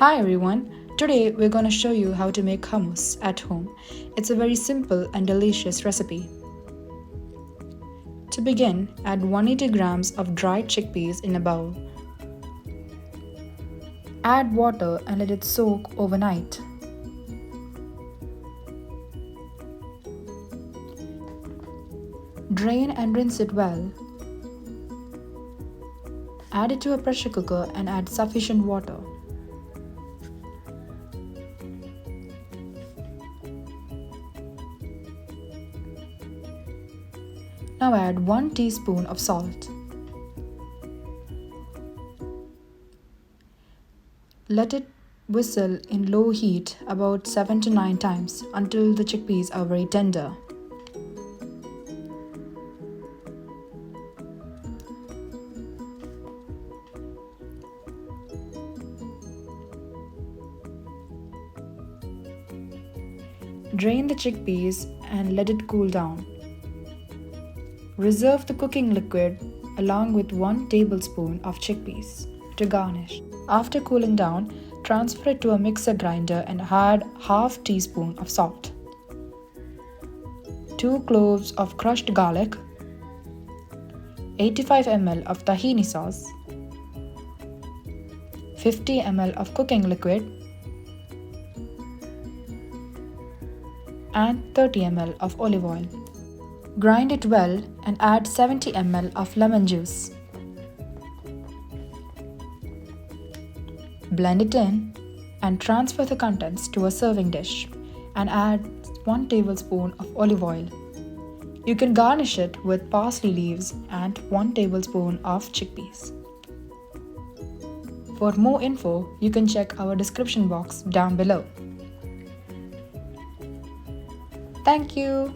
Hi everyone, today we're going to show you how to make hummus at home. It's a very simple and delicious recipe. To begin, add 180 grams of dried chickpeas in a bowl. Add water and let it soak overnight. Drain and rinse it well. Add it to a pressure cooker and add sufficient water. Now add 1 teaspoon of salt. Let it whistle in low heat about 7 to 9 times until the chickpeas are very tender. Drain the chickpeas and let it cool down. Reserve the cooking liquid along with 1 tablespoon of chickpeas to garnish. After cooling down, transfer it to a mixer grinder and add half teaspoon of salt, 2 cloves of crushed garlic, 85 ml of tahini sauce, 50 ml of cooking liquid, and 30 ml of olive oil. Grind it well and add 70 ml of lemon juice. Blend it in and transfer the contents to a serving dish and add 1 tablespoon of olive oil. You can garnish it with parsley leaves and 1 tablespoon of chickpeas. For more info, you can check our description box down below. Thank you.